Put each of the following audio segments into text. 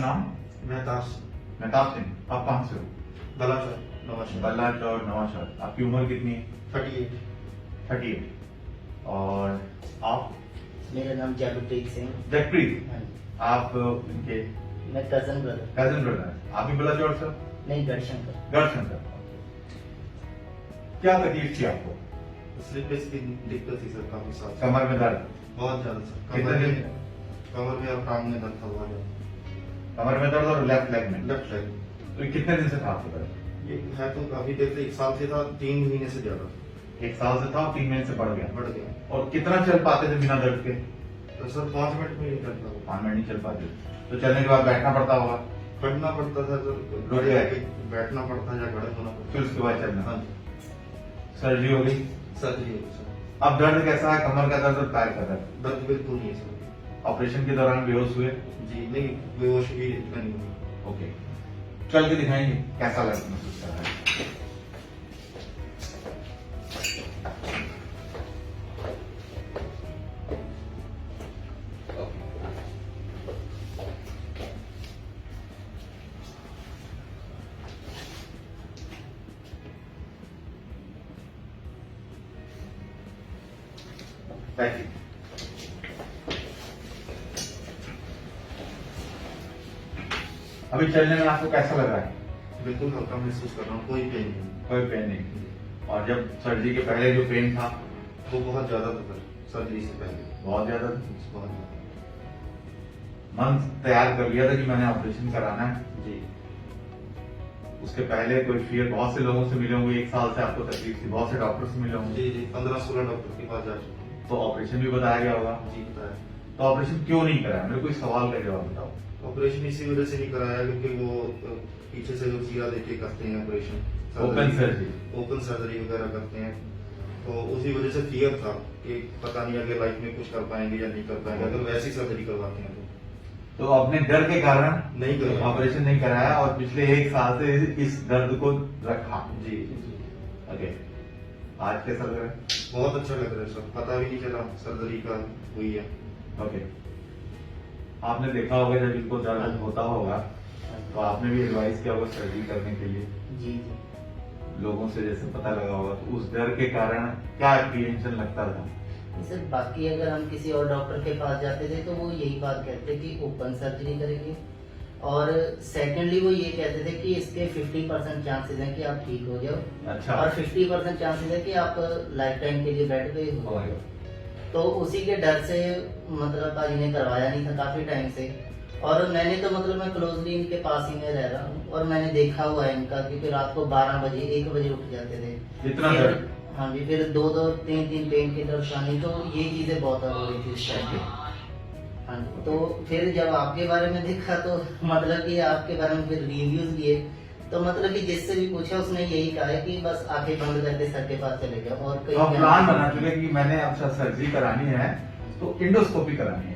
नाम? मेहताब सिंह। मेहताब सिंह। आप कहाँ से हो? बलाचौर नवाशहर। बल्लाचौर नवाशहर। आपकी उम्र कितनी है? 38। 38। और आप? मेरा नाम जगप्रीत सिंह। जगप्रीत। हाँ, आप इनके मैं कजन ब्रदर। Cousin brother. आप भी बल्लाचौर से? नहीं, गढ़शंकर। गढ़शंकर। क्या तकलीफ थी आपको? स्लीपिंग की दिक्कत थी सर काफी साल से। कमर में दर्द? बहुत ज्यादा सर। कितने दिन? कमर में और टांग में दर्द था बहुत ज्यादा। कमर में दर्द और लेफ्ट लेग में? Left side. तो ये कितने दिन से था आपको दर्द? ये है तो काफी देर से, 1 साल से था, 3 महीने से ज्यादा 1 साल से था और 3 महीने से बढ़ गया। बढ़ गया। और कितना चल पाते थे बिना दर्द के? तो सर 5 मिनट में नहीं करता वो। 5 मिनट नहीं चल पाते। तो चलने के बाद बैठना पड़ता होगा? पढ़ना पड़ता था सर, रुक गए? बैठना पड़ता या खड़े होना पड़ता। फिर उसके बाद चलना? हाँ जी। सर्जरी हो गई? सर्जरी हो गई सर। अब दर्द कैसा है? कमर का दर्द और पैर का दर्द? दर्द बिल्कुल नहीं है सर। ऑपरेशन के दौरान बेहोश हुए? जी नहीं, बेहोश भी इतना नहीं हुई। ओके, चल के दिखाएंगे कैसा लग महसूस कर रहा है। बैठिए। अभी चलने में आपको कैसा लग रहा है? बिल्कुल हल्का महसूस कर रहा हूँ, कोई पेन नहीं। कोई पेन नहीं। और जब सर्जरी के पहले जो पेन था? वो बहुत ज्यादा था सर, सर्जरी से पहले बहुत ज्यादा? बहुत ज्यादा। मन तैयार कर लिया था कि मैंने ऑपरेशन कराना है? जी उसके पहले कोई फियर? बहुत से लोगों से मिले होंगे, 1 साल से आपको तकलीफ थी, बहुत से डॉक्टर से मिले होंगे, जी जी 15-16 डॉक्टर के पास जा चुका हूँ। तो ऑपरेशन भी बताया गया होगा। जी बताया। तो ऑपरेशन क्यों नहीं कराया? मेरे को इस सवाल का जवाब बताओ। ऑपरेशन इसी वजह से नहीं कराया क्योंकि वो पीछे से जो चीरा देके करते हैं operation, open surgery? Open surgery वगैरह करते हैं, तो उसी वजह से फियर था कि पता नहीं आगे लाइफ में कुछ कर पाएंगे या नहीं कर पाएंगे अगर वैसी सर्जरी करवाते हैं तो अपने डर के कारण नहीं करवाया। ऑपरेशन नहीं कराया और पिछले 1 साल से इस दर्द को रखा। जी ओके, आज कैसा लग रहा है? बहुत अच्छा लग रहा है सर, पता भी नहीं चला सर्जरी का हुई है। ओके, आपने देखा होगा जब इनको दर्द होता होगा तो आपने भी एडवाइस किया होगा सर्जरी करने के लिए, जी जी। लोगों से जैसे पता लगा होगा, तो उस डर के कारण क्या एप्रीहेंशन लगता था? सर बाकी अगर हम किसी और डॉक्टर के पास जाते थे तो वो यही बात कहते कि ओपन सर्जरी करेंगे, और सेकेंडली वो ये कहते थे कि इसके 50% चांसेस हैं कि आप ठीक हो जाओ। अच्छा। और 50% चांसेस है कि आप लाइफ टाइम के लिए बेड पे हो। तो उसी के डर से मतलब पाजी ने करवाया नहीं था काफी टाइम से। और मैंने तो मतलब मैं क्लोजली इनके पास ही में रह रहा हूँ और मैंने देखा हुआ है इनका, क्योंकि रात को 12 बजे 1 बजे उठ जाते थे। इतना फिर- दर्द? हाँ जी, फिर 2-2 3-3 पेन की परेशानी, तो ये चीजें बहुत हो रही थी इस टाइम पे। हाँ जी, तो फिर जब आपके बारे में देखा तो मतलब कि आपके बारे में फिर रिव्यूज लिए, तो मतलब कि जिससे भी पूछा उसने यही कहा है कि बस आंखें बंद करके सर के पास चले जाओ। और तो आप प्लान बना चुके कि मैंने अब सर्जरी करानी है तो इंडोस्कोपी करानी है।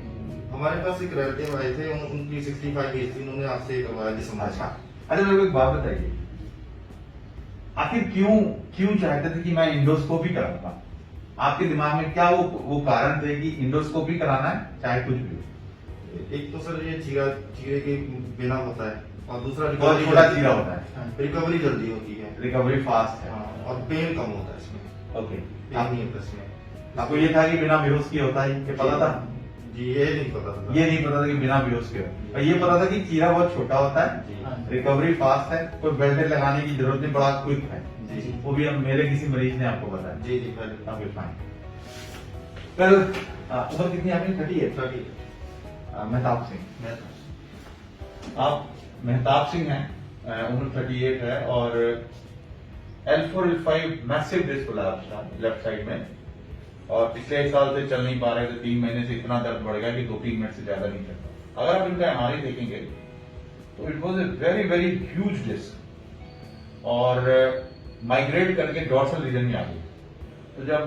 हमारे पास एक रिलेटिव आए थे, उनकी 65 एज थी, उन्होंने आपसे करवाया दिसंबर। अच्छा, मेरे को एक बात बताइए, आखिर क्यों चाहते थे कि मैं इंडोस्कोपी कराऊंगा? आपके दिमाग में क्या वो कारण थे कि इंडोस्कोपी कराना है चाहे कुछ भी हो? एक तो सर ये चीरे के बिना होता है, और दूसरा बहुत छोटा चीरा होता है, रिकवरी जल्दी होती है। रिकवरी फास्ट है। हाँ, और पेन कम होता है इसमें। ओके, पेन नहीं होता इसमें। आपको ये था कि बिना बेहोश किए होता है, ये पता था? जी ये नहीं पता था। ये नहीं पता था कि बिना बेहोश किए, और ये पता था कि चीरा बहुत छोटा होता है, जी रिकवरी फास्ट है, कोई बेल्ट लगाने की जरूरत नहीं, बड़ा क्विक है। जी वो भी अब मेरे किसी मरीज ने आपको बताया। जी जी पहले ओके फाइन। कल उम्र कितनी है आपकी? 38। 30। मेहताब सिंह। मैं आप मेहताब सिंह हैं, उम्र 38 है, और L4 L5 massive disc collapse था लेफ्ट साइड में, और पिछले 1 साल से चल नहीं पा रहे थे। 3 महीने से इतना दर्द बढ़ गया कि 2-3 मिनट से ज्यादा नहीं चलता। अगर आप इनका MRI देखेंगे तो it was a very very huge disc, और माइग्रेट करके डॉर्सल रीजन में आ गई। तो जब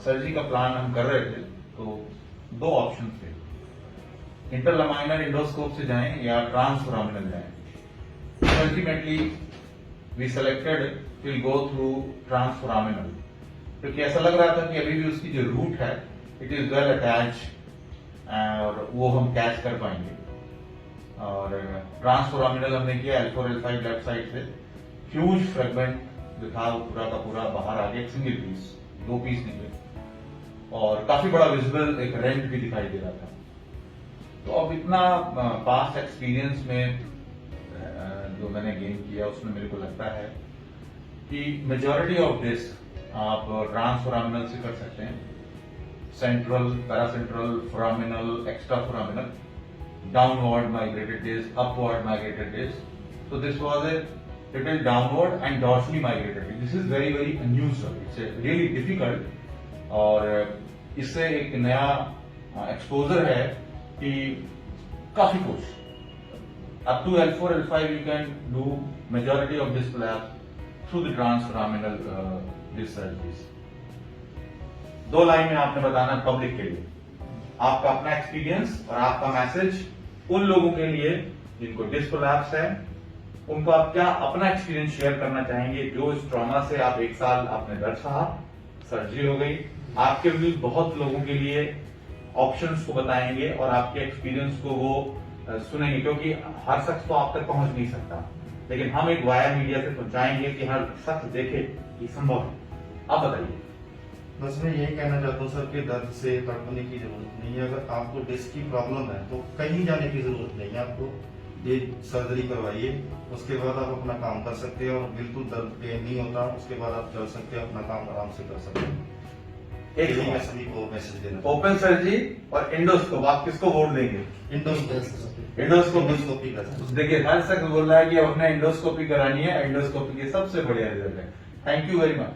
सर्जरी का प्लान हम कर रहे थे तो 2 ऑप्शन थे, इंटरलमाइनर इंडोस्कोप से जाएं या ट्रांसफोरामिनल जाएं। Ultimately we selected will go through transforaminal, क्योंकि ऐसा लग रहा था कि अभी भी उसकी जो रूट है इट इज वेल अटैच और वो हम कैच कर पाएंगे। और ट्रांसफोरामिनल हमने किया L4 L5 लेफ्ट साइड से, ह्यूज फ्रेगमेंट जो था वो पूरा का पूरा बाहर आ गया, सिंगल पीस, 2 पीस निकले और काफी बड़ा विजिबल एक रेंट भी दिखाई दे रहा था। तो अब इतना पास्ट एक्सपीरियंस में जो मैंने गेन किया उसमें मेरे को लगता है कि मेजॉरिटी ऑफ दिस आप ट्रांसफोरामिनल से कर सकते हैं, central, paracentral, foraminal, extra foraminal, downward migrated disc, upward migrated disc. So this was a little downward and dorsally migrated disc. This is very very unusual. It's a really difficult. और इससे एक नया exposure है कि काफी कुछ up to L4 L5 you can do majority of this collapse through the transforaminal disc surgeries. 2 line में आपने बताना पब्लिक के लिए, आपका अपना एक्सपीरियंस और आपका मैसेज उन लोगों के लिए जिनको डिस्क कोलैप्स है, उनको आप क्या अपना एक्सपीरियंस शेयर करना चाहेंगे जो इस ट्रॉमा से आप 1 साल आपने दर्द सहा, सर्जरी हो गई, आपके भी बहुत लोगों के लिए ऑप्शंस को बताएंगे और आपके एक्सपीरियंस को वो सुनेंगे, क्योंकि हर शख्स तो आप तक पहुंच नहीं सकता, लेकिन हम एक वाया मीडिया से पहुंचाएंगे कि हर शख्स देखे कि संभव है। आप बताइए। बस मैं यही कहना चाहता हूँ सर कि दर्द से तड़पने की जरूरत नहीं है। अगर आपको डिस्क की प्रॉब्लम है तो कहीं जाने की जरूरत नहीं है, आपको ये सर्जरी करवाइए, उसके बाद आप अपना काम कर सकते हैं और बिल्कुल दर्द पेन नहीं होता, उसके बाद आप चल सकते हैं, अपना काम आराम से कर सकते हैं। एक यही मैं सभी को मैसेज देना। ओपन सर्जरी और एंडोस्कोप आप किसको वोट देंगे? एंडोस्कोपी का देखिए हर शख्स बोल रहा है कि अपने एंडोस्कोपी करानी है, एंडोस्कोपी की सबसे बढ़िया रिजल्ट है। Thank you very much.